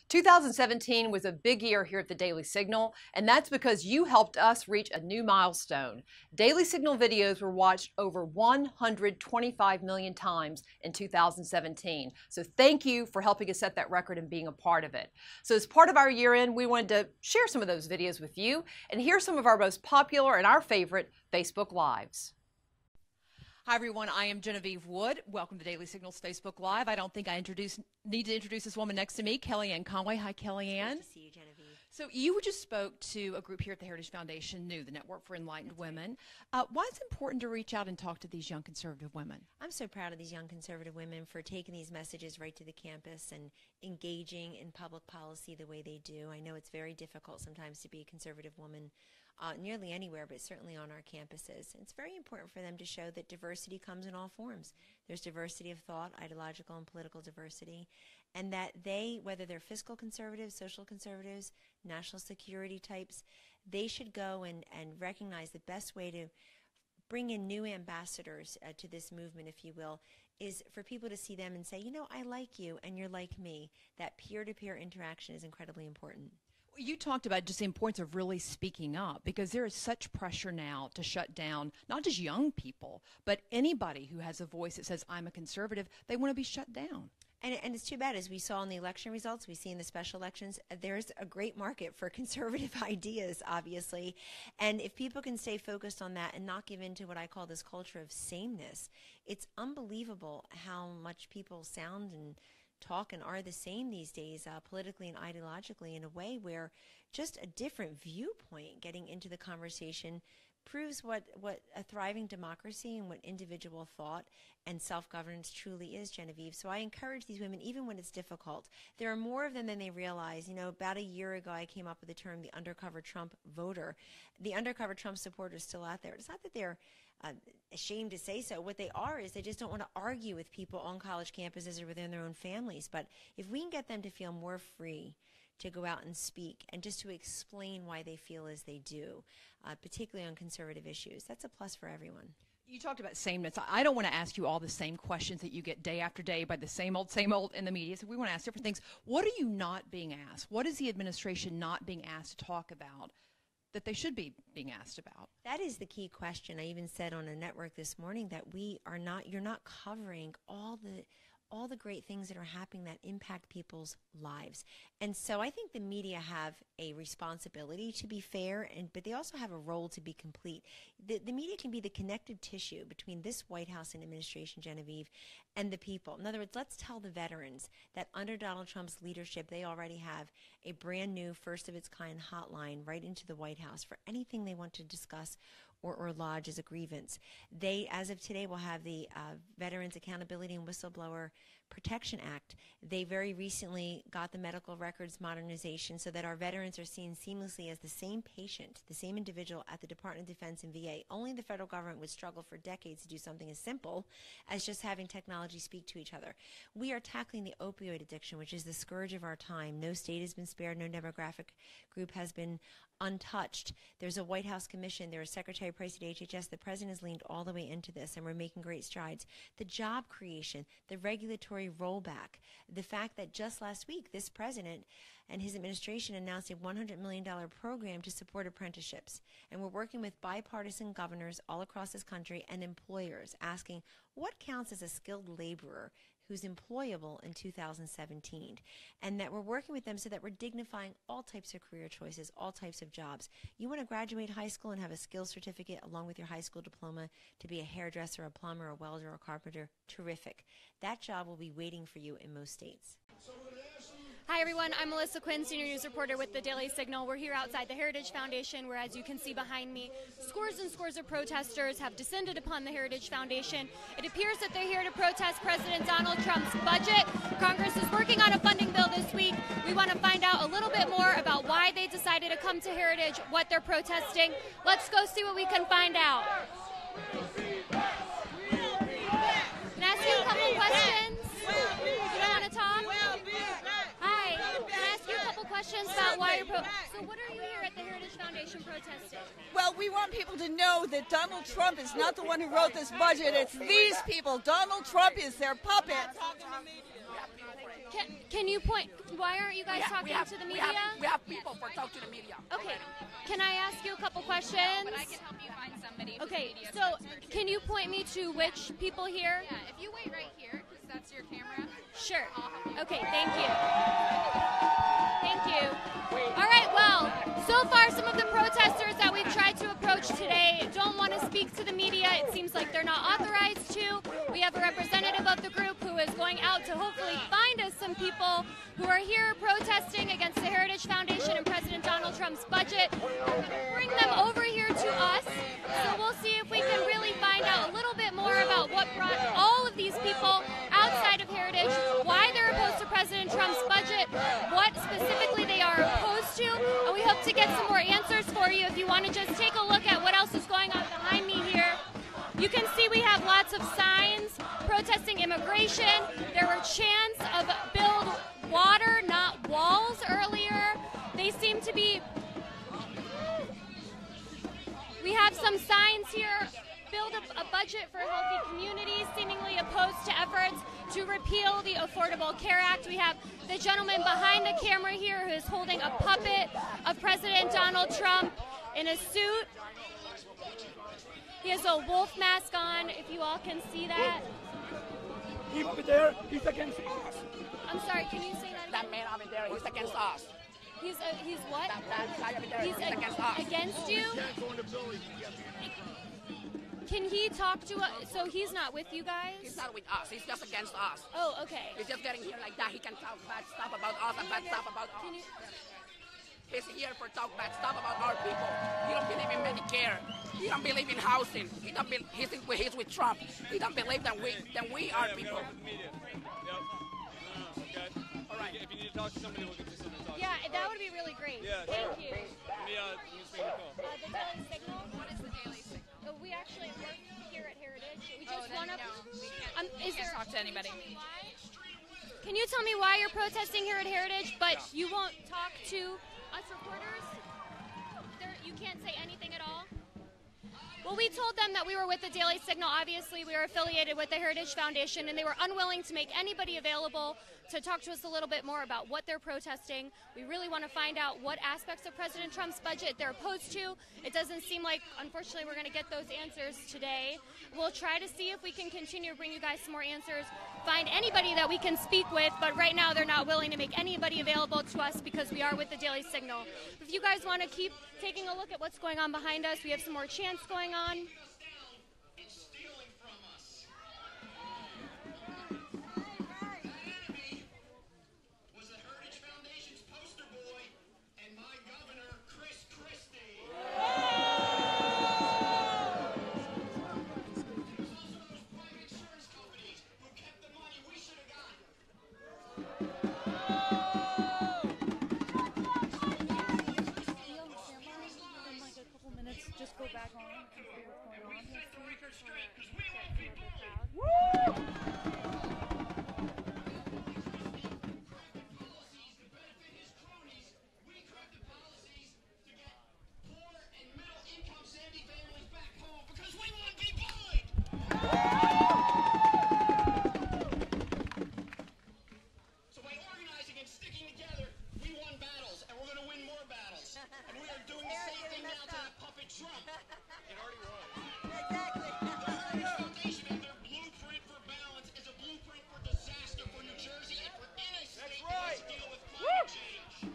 2017 was a big year here at the Daily Signal, and that's because you helped us reach a new milestone. Daily Signal videos were watched over 125 million times in 2017. So thank you for helping us set that record and being a part of it. So as part of our year end, we wanted to share some of those videos with you, and here's some of our most popular and our favorite Facebook Lives. Hi everyone, I am Genevieve Wood. Welcome to Daily Signal's Facebook Live. I don't think I need to introduce this woman next to me, Kellyanne Conway. Hi, Kellyanne. Good to see you, Genevieve. So you just spoke to a group here at the Heritage Foundation, NEW, the Network for Enlightened Women. Why is it important to reach out and talk to these young conservative women? I'm so proud of these young conservative women for taking these messages right to the campus and engaging in public policy the way they do. I know it's very difficult sometimes to be a conservative woman nearly anywhere, but certainly on our campuses. It's very important for them to show that diversity comes in all forms. There's diversity of thought, ideological and political diversity, and that they, whether they're fiscal conservatives, social conservatives, national security types, they should go and recognize the best way to bring in new ambassadors to this movement, if you will, is for people to see them and say, you know, I like you and you're like me. That peer-to-peer interaction is incredibly important. You talked about just the importance of really speaking up, because there is such pressure now to shut down not just young people, but anybody who has a voice that says, I'm a conservative, they want to be shut down. And it's too bad, as we saw in the election results, we see in the special elections, there's a great market for conservative ideas, obviously. And if people can stay focused on that and not give in to what I call this culture of sameness, it's unbelievable how much people sound and talk and are the same these days, politically and ideologically, in a way where just a different viewpoint getting into the conversation proves what a thriving democracy and what individual thought and self-governance truly is, Genevieve. So I encourage these women, even when it's difficult. There are more of them than they realize. You know, about a year ago, I came up with the term the undercover Trump voter. The undercover Trump supporter is still out there. It's not that they're ashamed to say so. What they are is they just don't want to argue with people on college campuses or within their own families. But if we can get them to feel more free to go out and speak and just to explain why they feel as they do, particularly on conservative issues, that's a plus for everyone. You talked about sameness. I don't want to ask you all the same questions that you get day after day by the same old in the media. So we want to ask different things. What are you not being asked? What is the administration not being asked to talk about that they should be being asked about? That is the key question. I even said on a network this morning that you're not covering all the great things that are happening that impact people's lives. And so I think the media have a responsibility to be fair, but they also have a role to be complete. The media can be the connective tissue between this White House and administration, Genevieve, and the people. In other words, let's tell the veterans that under Donald Trump's leadership, they already have a brand new first-of-its-kind hotline right into the White House for anything they want to discuss or lodge as a grievance. They, as of today, will have the Veterans Accountability and Whistleblower Protection Act. They very recently got the medical records modernization so that our veterans are seen seamlessly as the same patient, the same individual at the Department of Defense and VA. Only the federal government would struggle for decades to do something as simple as just having technology speak to each other. We are tackling the opioid addiction, which is the scourge of our time. No state has been spared. No demographic group has been untouched. There's a White House commission. There is Secretary Price at HHS. The president has leaned all the way into this, and we're making great strides. The job creation, the regulatory rollback, the fact that just last week this president and his administration announced a $100 million program to support apprenticeships. And we're working with bipartisan governors all across this country and employers asking what counts as a skilled laborer who's employable in 2017, and that we're working with them so that we're dignifying all types of career choices, all types of jobs. You want to graduate high school and have a skills certificate along with your high school diploma to be a hairdresser, a plumber, a welder, or a carpenter? Terrific. That job will be waiting for you in most states. Hi everyone, I'm Melissa Quinn, senior news reporter with the Daily Signal. We're here outside the Heritage Foundation, where, as you can see behind me, scores and scores of protesters have descended upon the Heritage Foundation. It appears that they're here to protest President Donald Trump's budget. Congress is working on a funding bill this week. We want to find out a little bit more about why they decided to come to Heritage, what they're protesting. Let's go see what we can find out. Can I ask you a couple questions? You don't want to talk? Questions about why you're So what are you here at the Heritage Foundation protesting? Well, we want people to know that Donald Trump is not the one who wrote this budget. It's these people. Donald Trump is their puppet. Can you point? Why aren't you guys talking to the media? We have people for talk to the media. Okay. Can I ask you a couple questions? But I can help you find somebody. Okay. So can you point me to which people here? Yeah, if you wait right here, because that's your camera. Sure. Okay. Thank you. Thank you. All right. Well, so far some of the protesters that we've tried to approach today don't want to speak to the media. It seems like they're not authorized to. We have a representative of the group who is going out to hopefully find us some people who are here protesting against the Heritage Foundation and President Donald Trump's budget. Bring them over here to us. So we'll see if we can really find out a little bit more about what brought all of these people outside of Heritage, why they're opposed to President Trump's budget, what specifically they are opposed to, and we hope to get some more answers for you. If you want to just take a look at what else is going on behind me here, you can see we have lots of signs protesting immigration. There were chants of build water, not walls earlier. They seem to be... We have some signs here, build a budget for healthy communities, seemingly opposed to efforts to repeal the Affordable Care Act. We have the gentleman behind the camera here who is holding a puppet of President Donald Trump in a suit. He has a wolf mask on, if you all can see that. He over there, he's against us. I'm sorry, can you say that again? That man over there, he's against us. He's what? That guy over there, He's he's against us. against you? Can he talk to us? So he's not with you guys? He's not with us, he's just against us. Oh, okay. He's just getting here like that. He can talk bad stuff about us and bad stuff about us. He's here for talk bad stuff about our people. He don't believe in Medicare. He don't believe in housing. He's with Trump. He don't believe that we are people. Okay. All right. If you need to talk to somebody, we'll get you somebody to talk to. Yeah, that would be really great. Yeah, Thank sure. you. Let me just make a call. The Daily Signal? What is the Daily Signal? We actually work here at Heritage. We just then want to... no, we can't talk to anybody. Can you tell me why you're protesting here at Heritage, but you won't talk to us reporters? You can't say anything at all? Well, we told them that we were with the Daily Signal. Obviously, we are affiliated with the Heritage Foundation, and they were unwilling to make anybody available to talk to us a little bit more about what they're protesting. We really want to find out what aspects of President Trump's budget they're opposed to. It doesn't seem like, unfortunately, we're going to get those answers today. We'll try to see if we can continue to bring you guys some more answers, find anybody that we can speak with, but right now they're not willing to make anybody available to us because we are with the Daily Signal. If you guys want to keep taking a look at what's going on behind us, we have some more chants going on. Just go back on and see what's going on. So by organizing and sticking together, we won battles, and we're going to win more battles. And we are doing the same thing now to that puppet Trump. It already was. Exactly. The Heritage Foundation and their blueprint for balance is a blueprint for disaster for New Jersey and for any state that wants to deal with climate change.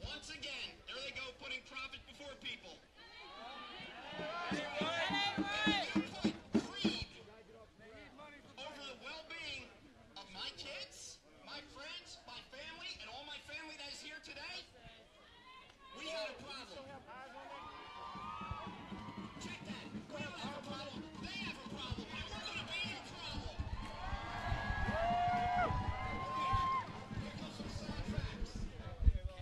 Once again, there they go, putting profit before people. Over the well-being of my kids, my friends, my family, and all my family that is here today, we have a problem. Check that. We don't have a problem. They have a problem. And we're going to be the problem. Here comes some sad facts.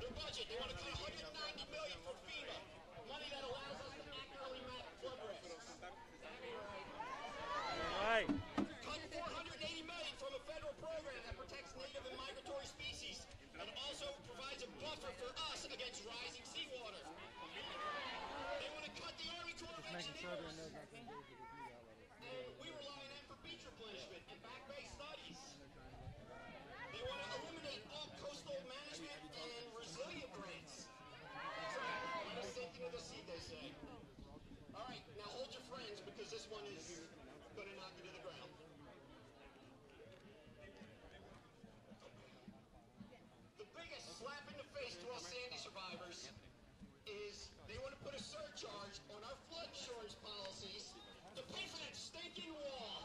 Their budget, they want to cut $190 million for FEMA, money that allows us to accurately map flood risk. Right. Cut $480 million from a federal program that protects native and migratory species and also provides a buffer for us against rising seawater. They want to cut the Army Corps of Engineers. We rely of the seat, they say. All right, now hold your friends because this one is going to knock you to the ground. The biggest slap in the face to us Sandy survivors is they want to put a surcharge on our flood insurance policies to pay for that stinking wall.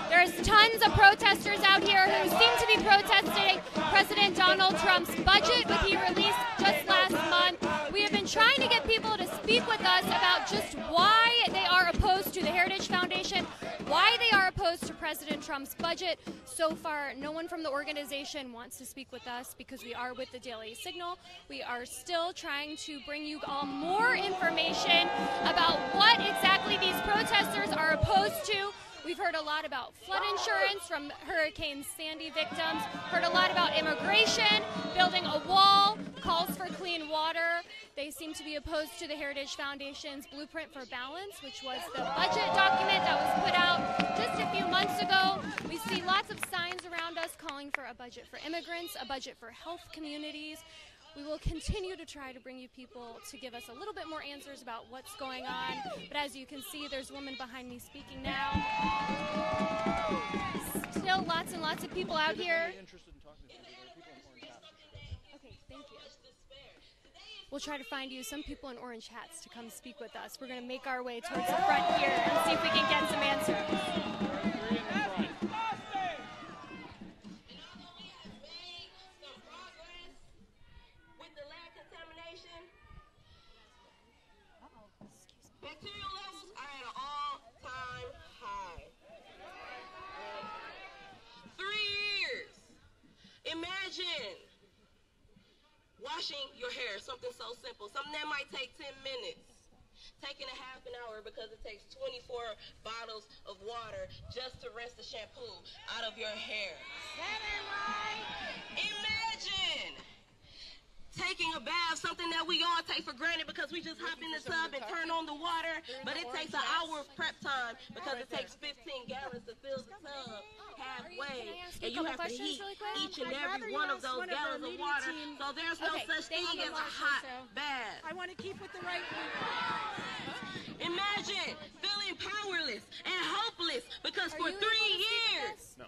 There's tons of protesters out here who seem to be protesting President Donald Trump's budget, which he released just last month. We have been trying to get people to speak with us about just why they are opposed to the Heritage Foundation, why they are opposed to President Trump's budget. So far, no one from the organization wants to speak with us because we are with the Daily Signal. We are still trying to bring you all more information about what exactly these protesters are opposed to. We've heard a lot about flood insurance from Hurricane Sandy victims, heard a lot about immigration, building a wall, calls for clean water. They seem to be opposed to the Heritage Foundation's Blueprint for Balance, which was the budget document that was put out just a few months ago. We see lots of signs around us calling for a budget for immigrants, a budget for health communities. We will continue to try to bring you people to give us a little bit more answers about what's going on. But as you can see, there's a woman behind me speaking now. Still lots and lots of people out here. Okay, thank you. We'll try to find you some people in orange hats to come speak with us. We're going to make our way towards the front here and see if we can get some answers. Bacterial levels are at an all-time high. 3 years. Imagine washing your hair, something so simple, something that might take 10 minutes. Taking a half an hour because it takes 24 bottles of water just to rinse the shampoo out of your hair. That ain't right. Imagine taking a bath, something that we all take for granted because we just hop in the tub and turn on the water, but it takes an hour of prep time because it takes 15 gallons to fill the tub halfway, and you have to heat each and every one of those gallons of water, so there's no such thing as a hot bath. I want to keep with the right people. Imagine feeling powerless and hopeless because for 3 years,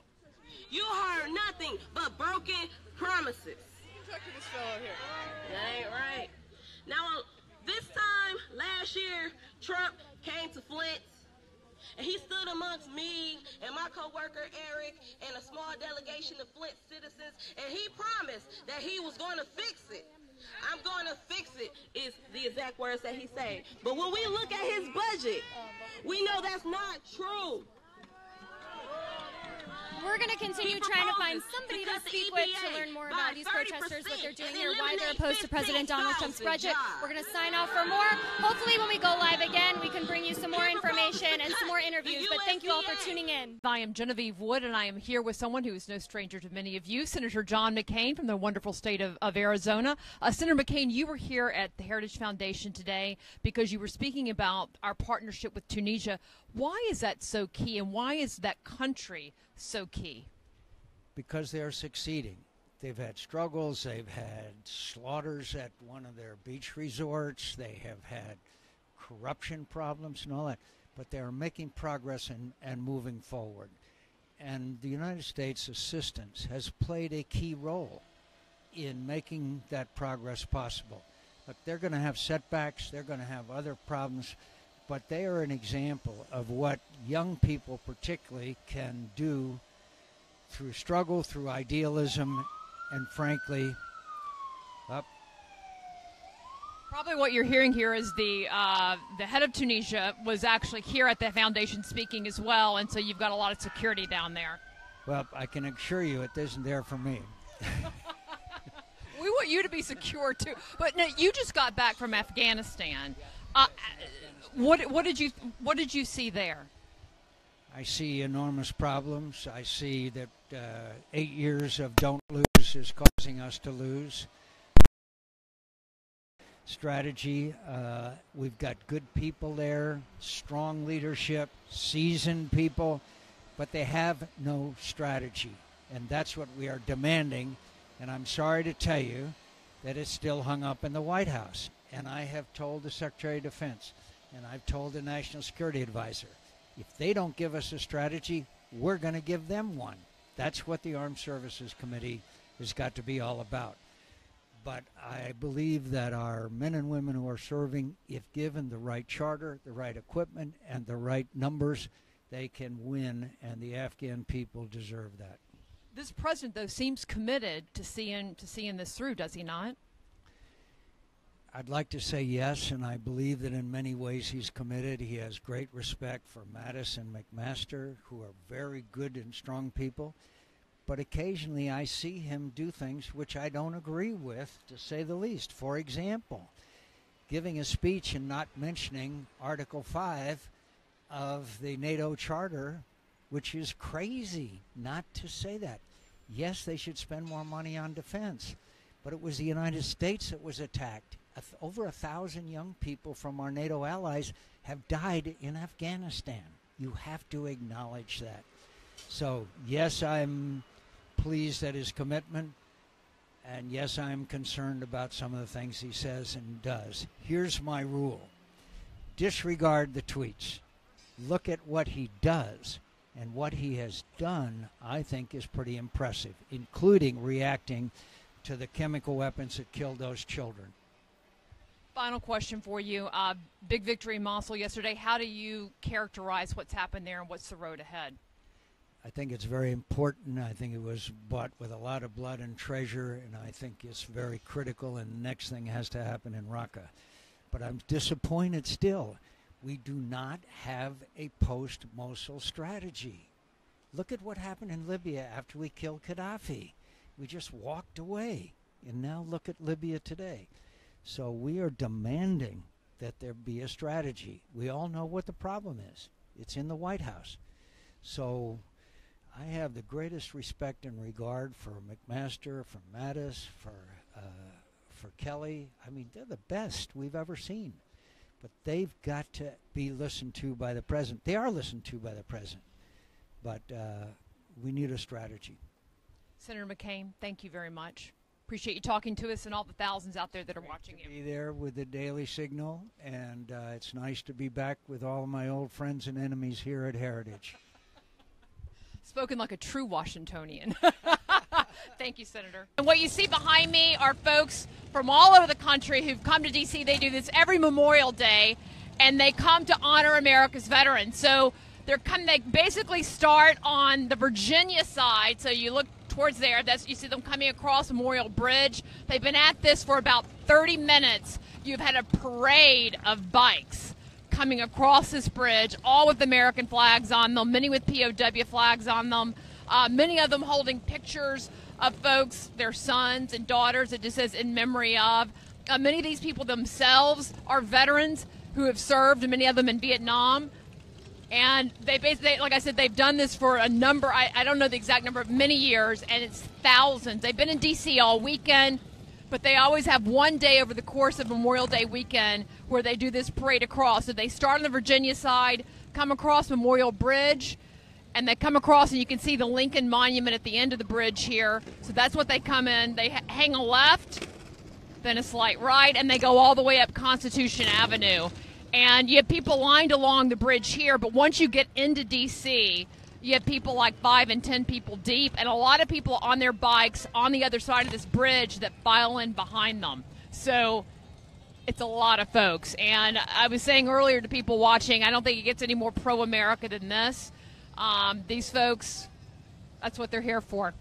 you heard nothing but broken promises. This fellow here. That ain't right. Now, this time last year, Trump came to Flint, and he stood amongst me and my co-worker Eric and a small delegation of Flint citizens, and he promised that he was going to fix it. I'm going to fix it is the exact words that he said. But when we look at his budget, we know that's not true. We're going to continue trying to find somebody to speak with to learn more about these protesters, what they're doing here, why they're opposed to President Donald Trump's budget. We're going to sign off for more. Hopefully when we go live again, we can bring you some more information and some more interviews. But thank you all for tuning in. I am Genevieve Wood, and I am here with someone who is no stranger to many of you, Senator John McCain from the wonderful state of Arizona. Senator McCain, you were here at the Heritage Foundation today because you were speaking about our partnership with Tunisia. Why is that so key, and why is that country so key? Because they're succeeding. They've had struggles. They've had slaughters at one of their beach resorts. They have had corruption problems and all that. But they are making progress and moving forward. And the United States assistance has played a key role in making that progress possible. But they're going to have setbacks. They're going to have other problems. But they are an example of what young people particularly can do through struggle, through idealism, and frankly, Probably what you're hearing here is the head of Tunisia was actually here at the foundation speaking as well, and so you've got a lot of security down there. Well, I can assure you it isn't there for me. We want you to be secure too. But no, you just got back from Afghanistan. What did you see there? I see enormous problems. I see that 8 years of don't lose is causing us to lose. Strategy, we've got good people there, strong leadership, seasoned people, but they have no strategy. And that's what we are demanding. And I'm sorry to tell you that it's still hung up in the White House. And I have told the Secretary of Defense, and I've told the National Security Advisor, if they don't give us a strategy, we're going to give them one. That's what the Armed Services Committee has got to be all about. But I believe that our men and women who are serving, if given the right charter, the right equipment, and the right numbers, they can win, and the Afghan people deserve that. This president, though, seems committed to seeing this through, does he not? I'd like to say yes, and I believe that in many ways he's committed. He has great respect for Mattis and McMaster, who are very good and strong people. But occasionally I see him do things which I don't agree with, to say the least. For example, giving a speech and not mentioning Article 5 of the NATO Charter, which is crazy not to say that. Yes, they should spend more money on defense, but it was the United States that was attacked. Over 1,000 young people from our NATO allies have died in Afghanistan. You have to acknowledge that. So, yes, I'm pleased at his commitment, and yes, I'm concerned about some of the things he says and does. Here's my rule. Disregard the tweets. Look at what he does, and what he has done, I think, is pretty impressive, including reacting to the chemical weapons that killed those children. Final question for you. Big victory in Mosul yesterday. How do you characterize what's happened there and what's the road ahead? I think it's very important. I think it was bought with a lot of blood and treasure, and I think it's very critical, and the next thing has to happen in Raqqa. But I'm disappointed still. We do not have a post-Mosul strategy. Look at what happened in Libya after we killed Gaddafi. We just walked away, and now look at Libya today. So we are demanding that there be a strategy. We all know what the problem is. It's in the White House. So I have the greatest respect and regard for McMaster, for Mattis, for Kelly. I mean, they're the best we've ever seen. But they've got to be listened to by the president. They are listened to by the president. But we need a strategy. Senator McCain, thank you very much. Appreciate you talking to us and all the thousands out there that are watching you. Be there with the Daily Signal, and it's nice to be back with all of my old friends and enemies here at Heritage. Spoken like a true Washingtonian. Thank you, Senator. And what you see behind me are folks from all over the country who've come to D.C. They do this every Memorial Day, and they come to honor America's veterans. So they basically start on the Virginia side. So you look towards there, you see them coming across Memorial Bridge. They've been at this for about 30 minutes. You've had a parade of bikes coming across this bridge, all with American flags on them, many with POW flags on them. Many of them holding pictures of folks, their sons and daughters. It just says in memory of. Many of these people themselves are veterans who have served, many of them in Vietnam. And they basically, like I said, they've done this for a number, I don't know the exact number, of many years, and it's thousands. They've been in D.C. all weekend, but they always have one day over the course of Memorial Day weekend where they do this parade across. So they start on the Virginia side, come across Memorial Bridge, and they come across, and you can see the Lincoln Monument at the end of the bridge here. So that's what they come in. They hang a left, then a slight right, and they go all the way up Constitution Avenue. And you have people lined along the bridge here, but once you get into D.C., you have people like 5 and 10 people deep, and a lot of people on their bikes on the other side of this bridge that file in behind them. So it's a lot of folks. And I was saying earlier to people watching, I don't think it gets any more pro-America than this. These folks, that's what they're here for.